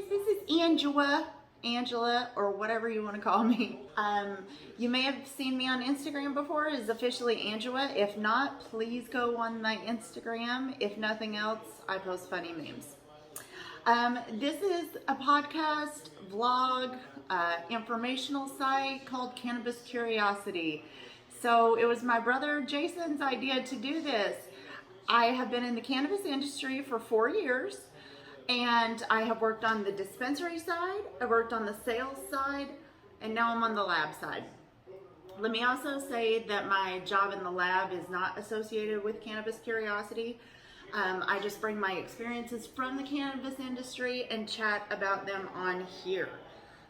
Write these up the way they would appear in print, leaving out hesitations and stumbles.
this is Angela, or whatever you want to call me. You may have seen me on Instagram before. It is officially Angela. If not, please go on my Instagram. If nothing else, I post funny memes. This is a podcast, vlog, informational site called Cannabis Curiosity. So it was my brother Jason's idea to do this. I have been in the cannabis industry for 4 years, and I have worked on the dispensary side, I worked on the sales side, and now I'm on the lab side. Let me also say that my job in the lab is not associated with Cannabis Curiosity. I just bring my experiences from the cannabis industry and chat about them on here.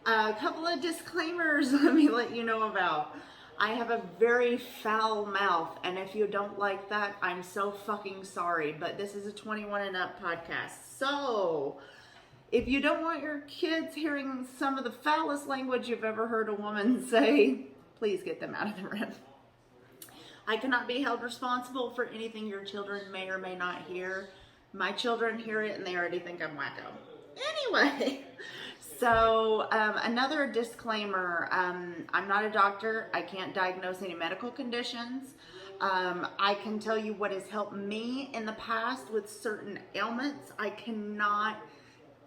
A couple of disclaimers let me let you know about. I have a very foul mouth, and if you don't like that, I'm so fucking sorry, but this is a 21 and up podcast. So, if you don't want your kids hearing some of the foulest language you've ever heard a woman say, please get them out of the room. I cannot be held responsible for anything your children may or may not hear. My children hear it and they already think I'm wacko. Anyway, so another disclaimer, I'm not a doctor. I can't diagnose any medical conditions. I can tell you what has helped me in the past with certain ailments. I cannot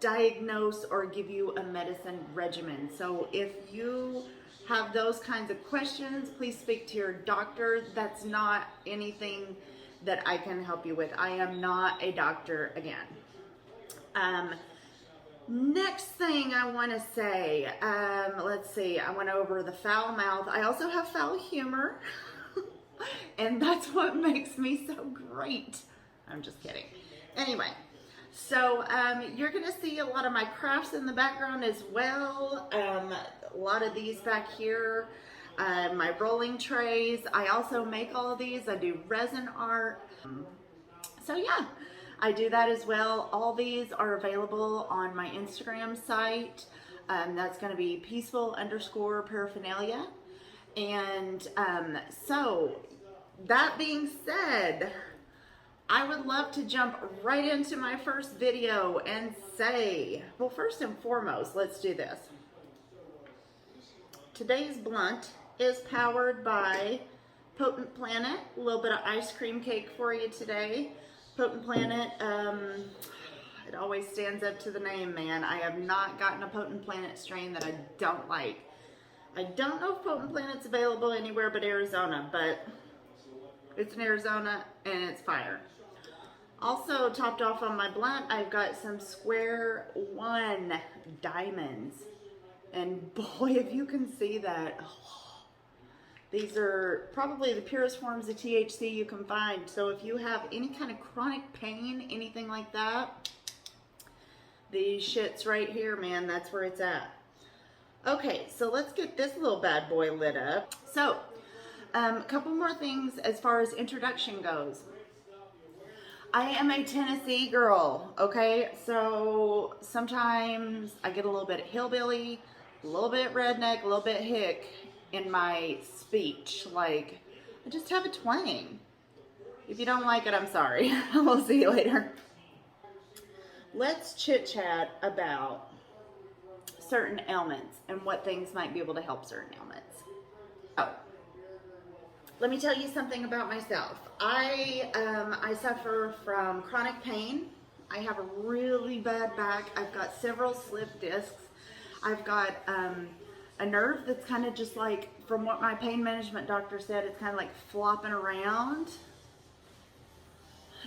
diagnose or give you a medicine regimen. So if you have those kinds of questions, please speak to your doctor. That's not anything that I can help you with. I am not a doctor again. Next thing I want to say, let's see, I went over the foul mouth. I also have foul humor, and that's what makes me so great. I'm just kidding. Anyway, so you're going to see a lot of my crafts in the background as well. A lot of these back here, my rolling trays. I also make all of these. I do resin art. So yeah, I do that as well. All these are available on my Instagram site. That's going to be peaceful_paraphernalia. And so that being said, I would love to jump right into my first video and say, well, first and foremost, let's do this. Today's blunt is powered by Potent Planet. A little bit of ice cream cake for you today. Potent Planet, it always stands up to the name, man. I have not gotten a Potent Planet strain that I don't like. I don't know if Potent Planet's available anywhere but Arizona, but it's in Arizona and it's fire. Also topped off on my blunt, I've got some Square One diamonds. And boy, if you can see that, these are probably the purest forms of THC you can find. So if you have any kind of chronic pain, anything like that, these shits right here, man, that's where it's at. Okay, so let's get this little bad boy lit up. So, a couple more things as far as introduction goes. I am a Tennessee girl, okay? So sometimes I get a little bit hillbilly, a little bit redneck, a little bit hick in my speech. Like, I just have a twang. If you don't like it, I'm sorry. We'll see you later. Let's chit chat about certain ailments and what things might be able to help certain ailments. Oh, let me tell you something about myself. I suffer from chronic pain. I have a really bad back. I've got several slip discs. I've got a nerve that's kind of just like, from what my pain management doctor said, it's kind of like flopping around.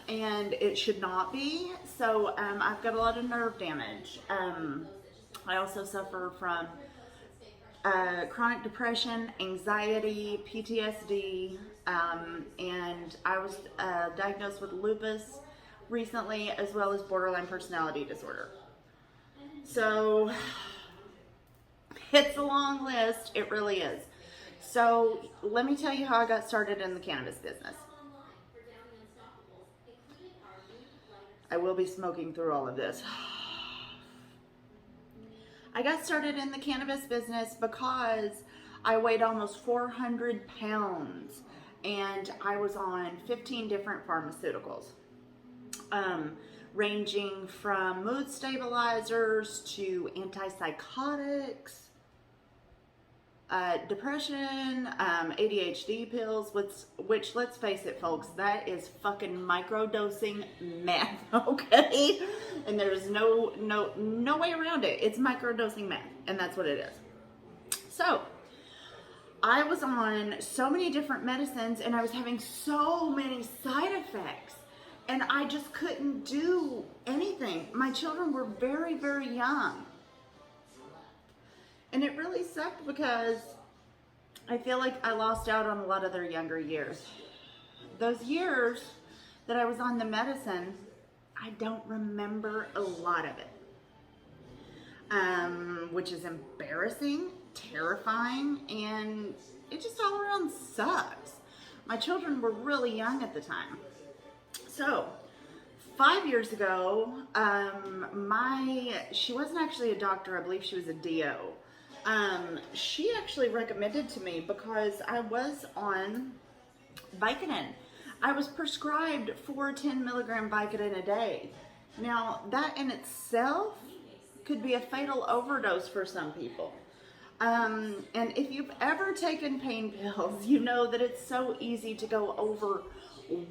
And it should not be. So I've got a lot of nerve damage. I also suffer from chronic depression, anxiety, PTSD, and I was diagnosed with lupus recently, as well as borderline personality disorder. So it's a long list, it really is. So let me tell you how I got started in the cannabis business. I will be smoking through all of this. I got started in the cannabis business because I weighed almost 400 pounds and I was on 15 different pharmaceuticals. ranging from mood stabilizers to antipsychotics, depression, ADHD pills, which let's face it, folks, that is fucking microdosing meth, okay? And there's no way around it. It's microdosing meth, and that's what it is. So, I was on so many different medicines, and I was having so many side effects, and I just couldn't do anything. My children were very, very young. And it really sucked because I feel like I lost out on a lot of their younger years. Those years that I was on the medicine, I don't remember a lot of it. Which is embarrassing, terrifying, and it just all around sucks. My children were really young at the time. So, 5 years ago, she wasn't actually a doctor, I believe she was a DO. She actually recommended to me because I was on Vicodin. I was prescribed 4 10 milligram Vicodin a day. Now, that in itself could be a fatal overdose for some people. And if you've ever taken pain pills, you know that it's so easy to go over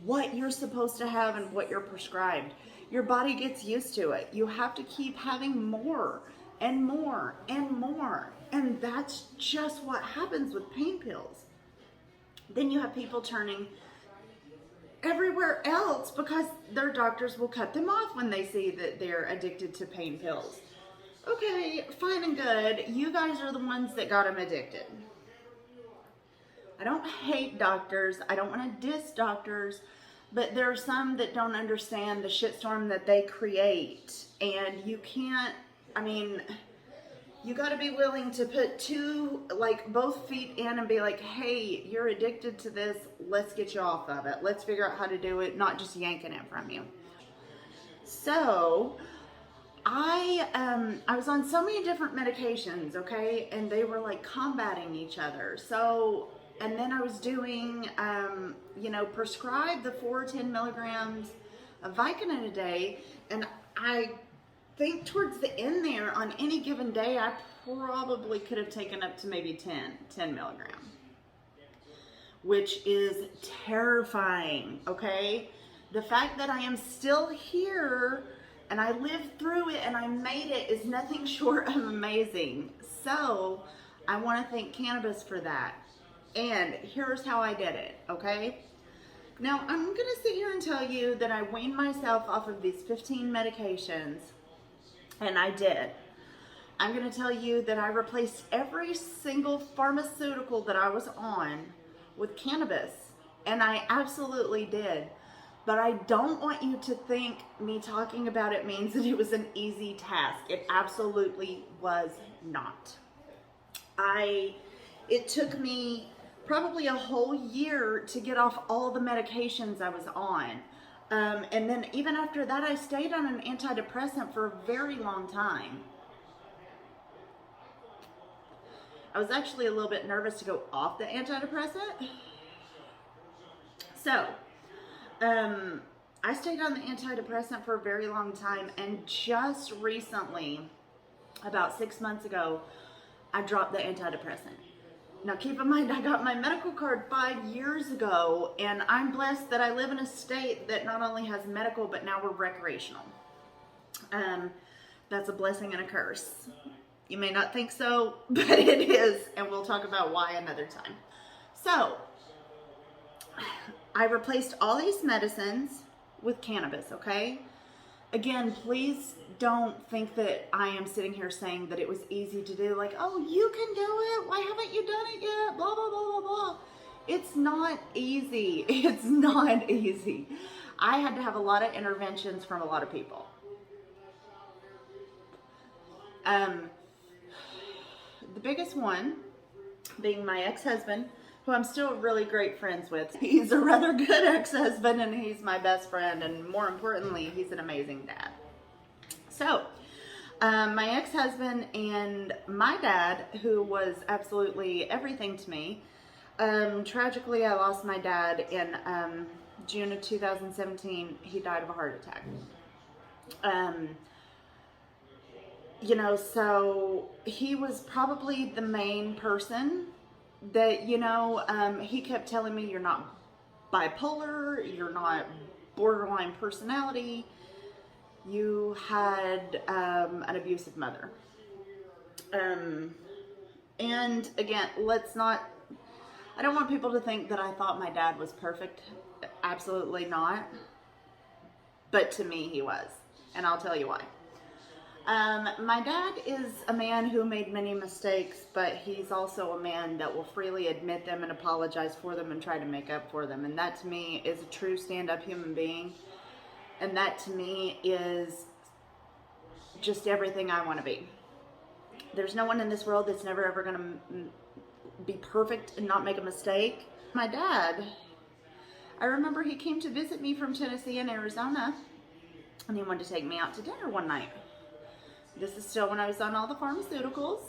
what you're supposed to have and what you're prescribed. Your body gets used to it. You have to keep having more and more and more. And that's just what happens with pain pills. Then you have people turning everywhere else because their doctors will cut them off when they see that they're addicted to pain pills. Okay, fine and good. You guys are the ones that got them addicted. I don't hate doctors. I don't want to diss doctors, but there are some that don't understand the shitstorm that they create. And you can't, you got to be willing to put both feet in and be like, hey, you're addicted to this. Let's get you off of it. Let's figure out how to do it, not just yanking it from you. So, I was on so many different medications, okay, and they were like combating each other. So, and then I was doing, prescribed the 4 10 milligrams of Vicodin a day, and I think towards the end there, on any given day, I probably could have taken up to maybe 10 milligrams, which is terrifying, okay? The fact that I am still here and I lived through it and I made it is nothing short of amazing. So I want to thank cannabis for that. And here's how I did it, okay? Now I'm going to sit here and tell you that I weaned myself off of these 15 medications, and I did. I'm going to tell you that I replaced every single pharmaceutical that I was on with cannabis, and I absolutely did. But I don't want you to think me talking about it means that it was an easy task. It absolutely was not. It took me probably a whole year to get off all the medications I was on. And then even after that, I stayed on an antidepressant for a very long time. I was actually a little bit nervous to go off the antidepressant. So, I stayed on the antidepressant for a very long time, and just recently, about 6 months ago, I dropped the antidepressant. Now keep in mind, I got my medical card 5 years ago, and I'm blessed that I live in a state that not only has medical, but now we're recreational. That's a blessing and a curse. You may not think so, but it is, and we'll talk about why another time. So, I replaced all these medicines with cannabis, okay? Again, please don't think that I am sitting here saying that it was easy to do. Like, oh, you can do it. Why haven't you done it yet? Blah, blah, blah, blah, blah. It's not easy. It's not easy. I had to have a lot of interventions from a lot of people. The biggest one being my ex-husband, who I'm still really great friends with. He's a rather good ex-husband, and he's my best friend, and more importantly, he's an amazing dad. So, my ex-husband and my dad, who was absolutely everything to me, tragically, I lost my dad in June of 2017. He died of a heart attack. Um, you know, so he was probably the main person that, you know, he kept telling me, you're not bipolar, you're not borderline personality, you had an abusive mother. And again, I don't want people to think that I thought my dad was perfect. Absolutely not. But to me, he was. And I'll tell you why. My dad is a man who made many mistakes, but he's also a man that will freely admit them and apologize for them and try to make up for them. And that to me is a true stand-up human being. And that to me is just everything I want to be. There's no one in this world that's never ever going to be perfect and not make a mistake. My dad, I remember he came to visit me from Tennessee and Arizona, and he wanted to take me out to dinner one night. This is still when I was on all the pharmaceuticals.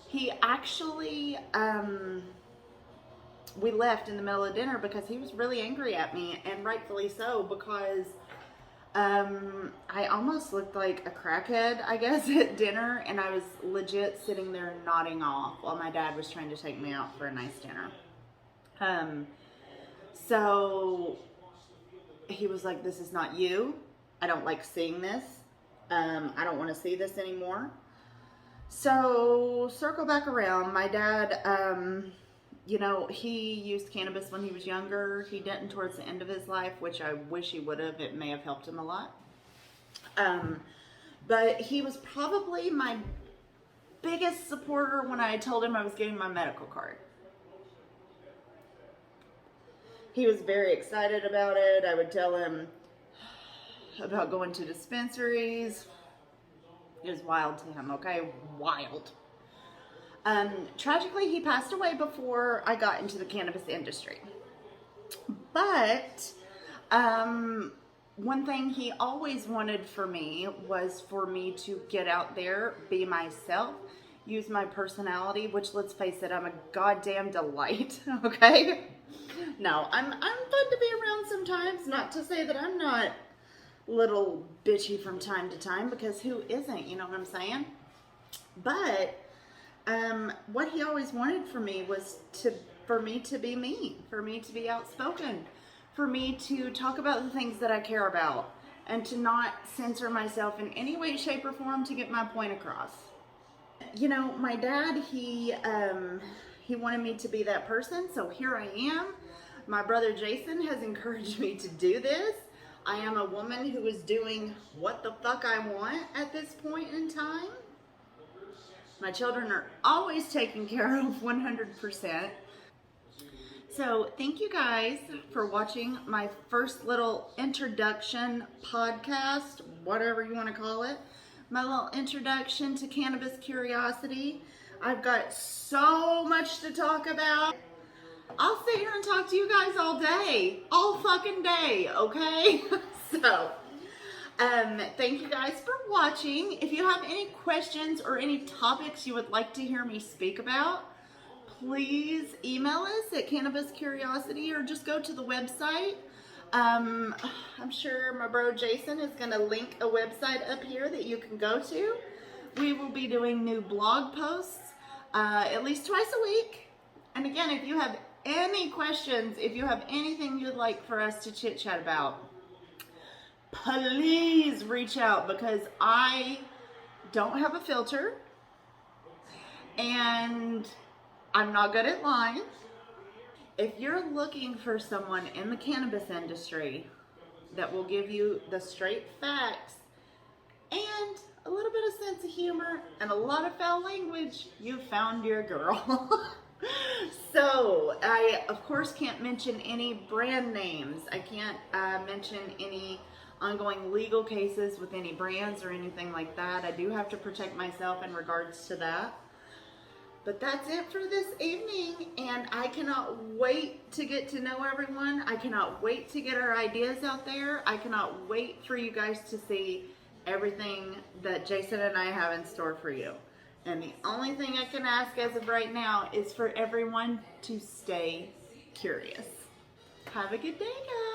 He actually, we left in the middle of dinner because he was really angry at me, and rightfully so, because I almost looked like a crackhead, I guess, at dinner, and I was legit sitting there nodding off while my dad was trying to take me out for a nice dinner. So he was like, this is not you. I don't like seeing this. I don't want to see this anymore. So circle back around. My dad, you know, he used cannabis when he was younger. He didn't towards the end of his life, which I wish he would have. It may have helped him a lot. But he was probably my biggest supporter when I told him I was getting my medical card. He was very excited about it. I would tell him about going to dispensaries. It was wild to him, okay? Wild. Tragically, he passed away before I got into the cannabis industry. But one thing he always wanted for me was for me to get out there, be myself, use my personality, which, let's face it, I'm a goddamn delight, okay? No, I'm fun to be around sometimes. Not to say that I'm not little bitchy from time to time, because who isn't, you know what I'm saying? But what he always wanted for me was for me to be me, for me to be outspoken, for me to talk about the things that I care about, and to not censor myself in any way, shape, or form to get my point across. You know, my dad, he wanted me to be that person, so here I am. My brother Jason has encouraged me to do this. I am a woman who is doing what the fuck I want at this point in time. My children are always taken care of 100%. So thank you guys for watching my first little introduction podcast, whatever you want to call it. My little introduction to Cannabis Curiosity. I've got so much to talk about. I'll sit here and talk to you guys all day, all fucking day, okay? So, thank you guys for watching. If you have any questions or any topics you would like to hear me speak about, please email us at Cannabis Curiosity, or just go to the website. I'm sure my bro Jason is going to link a website up here that you can go to. We will be doing new blog posts at least twice a week. And again, if you have any questions, if you have anything you'd like for us to chit chat about, please reach out, because I don't have a filter and I'm not good at lying. If you're looking for someone in the cannabis industry that will give you the straight facts and a little bit of sense of humor and a lot of foul language, you found your girl. So, I, of course, can't mention any brand names. I can't mention any ongoing legal cases with any brands or anything like that. I do have to protect myself in regards to that. But that's it for this evening, and I cannot wait to get to know everyone. I cannot wait to get our ideas out there. I cannot wait for you guys to see everything that Jason and I have in store for you. And the only thing I can ask as of right now is for everyone to stay curious. Have a good day, guys.